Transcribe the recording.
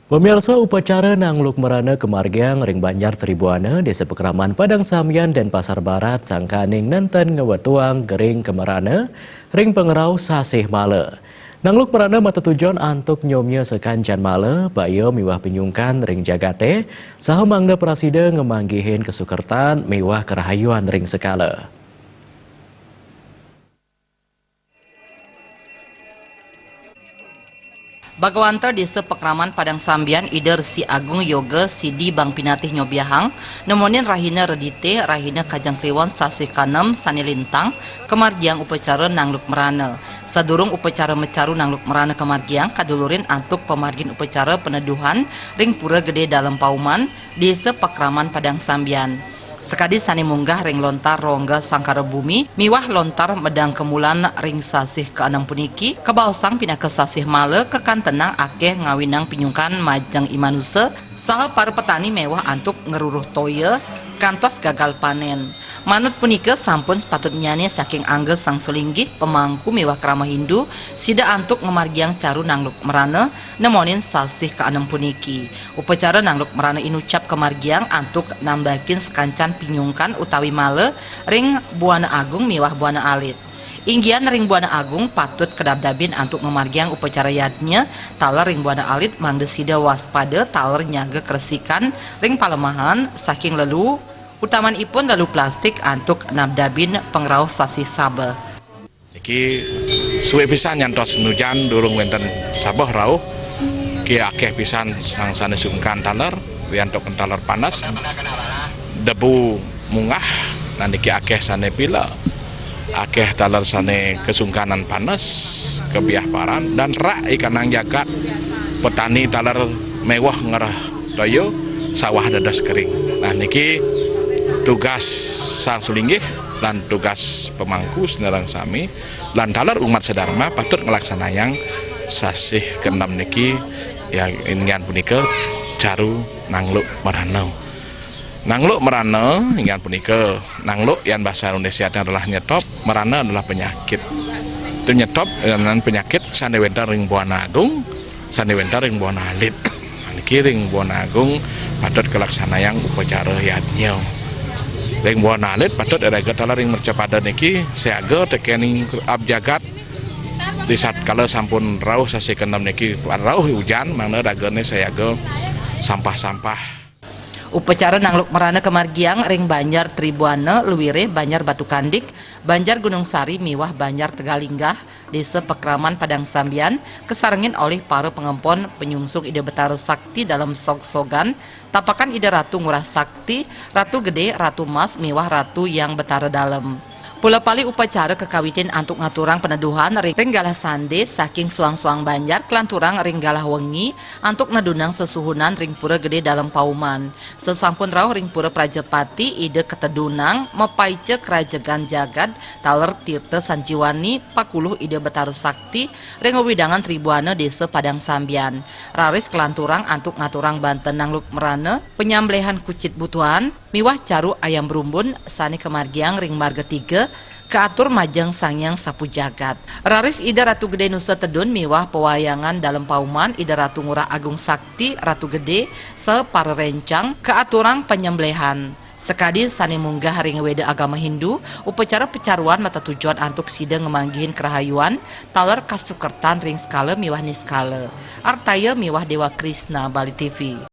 Pemirsa upacara Nangluk Merana Kemargiang Ring Banjar Tribuana Desa Pekraman Padang Samyan dan Pasar Barat Sangkaning Nenten Ngewetuang Gering Kemerana Ring Pengerau Sasih Male. Nangluk Merana mata tujuan antuk nyomnya sekancan male bayo miwah pinyungkan ring jagate saha mangda prasida ngemanggihin kesukertan miwah kerahayuan ring sekala. Bagawanta Desa Pekraman Padang Sambian Ider Si Agung Yoga Sidi Bang Pinatih Nyobiahang nemonin Rahina Redite Rahina Kajang Kliwon Sasih Kanem Sani Lintang Kemargiang upacara Nangluk Merana. Sadurung upacara mecaru Nangluk Merana Kemargiang kadulurin antuk pemargin upacara peneduhan ring pura gede dalam pauman Desa Pekraman Padang Sambian. Sekadi sani munggah ring lontar rongga sangkara bumi miwah lontar medang kemulan ring sasih keenam puniki kebausang pindah ke sasih male kekan tenang akeh ngawinang pinyungkan majang imanuse saha para petani mewah antuk ngeruruh toye kantos gagal panen. Manut punika sampun sepatutnya saking angge sang sulinggih pemangku mewah krama Hindu sida antuk ngemargiang caru Nangluk Merana nemonin sasih keenam puniki. Upacara Nangluk Merana inucap kemargiang antuk nambakin sekancan pinyungkan utawi male ring Buana Agung miwah Buana Alit. Inggian ring Buana Agung patut kedabdabin antuk memargiang upacara yadnya taler ring Buana Alit mangdesida waspada taler nyaga keresikan ring palemahan saking lelu utaman ipun lalu plastik antuk nabdabin pengrau sasi sabe. Iki suwe pisan nyantos nujan durung wenten sabah rauh ki akeh pisan sang sane sungkan taler wiantuk taler panas debu mungah nandiki akeh sane pila akeh taler sane kesungkanan panas kebiah paran dan rak ikan nang jagat petani taler mewah ngerah doyo sawah dadas kering. Nah niki tugas sang sulinggih dan tugas pemangku senerang sami lan taler umat sedharma patut ngelaksanayang sasih keenam niki yang ingan punika caru Nangluk Merana. Nangluk Merana ingan punika nangluk yang bahasa Indonesia adalah nyetop, merana adalah penyakit. Itu nyetop dan penyakit sandewenta ring Buana Agung, sandewenta ring Buana Alit. Niki ring Buana Agung patut kelaksanayang upacara yadnya. Ring Buana Alit patut ada taler ring mercapada niki seaga tekening abjagat di saat kala sampun rauh sasi keenam niki rauh hujan mana dagane seaga sampah-sampah. Upacara Nangluk Merana Kemargiang ring Banjar Tribuana Luwire Banjar Batu Kandik Banjar Gunung Sari miwah Banjar Tegalinggah Desa Pekraman Padang Sambian kesarengin oleh para pengempon penyungsung ide Betara Sakti dalam sok-sogan tapakan ide Ratu Ngurah Sakti Ratu Gede Ratu Mas miwah Ratu yang Betara Dalem. Pula pali upacara kekawitin antuk ngaturang peneduhan ring galah sande saking suang-suang Banjar kelanturang ring galah wengi antuk nedunang sesuhunan ring pura gede dalam pauman. Sesampun rauh ring pura Prajapati ide ketedunang mepaice kerajegan jagad taler tirta sanjiwani pakuluh ide Betara Sakti ring widangan Tribuana Desa Padang Sambian. Raris kelanturang antuk ngaturang Banten Nangluk Merana penyamblehan kucit butuhan miwah caru ayam berumbun sani kemargiang ring marga 3 keatur majang sangyang sapu jagat. Raris ida Ratu Gede Nusa Tedun miwah pewayangan dalam pauman ida Ratu Ngurah Agung Sakti Ratu Gede separa rencang keaturang penyembelihan. Sekadi sani munggah ring weda agama Hindu upacara pecaruan mata tujuan antuk sida ngemanggihin kerahayuan taler kasukertan ring skala miwah niskala. Artaya miwah Dewa Krishna Bali TV.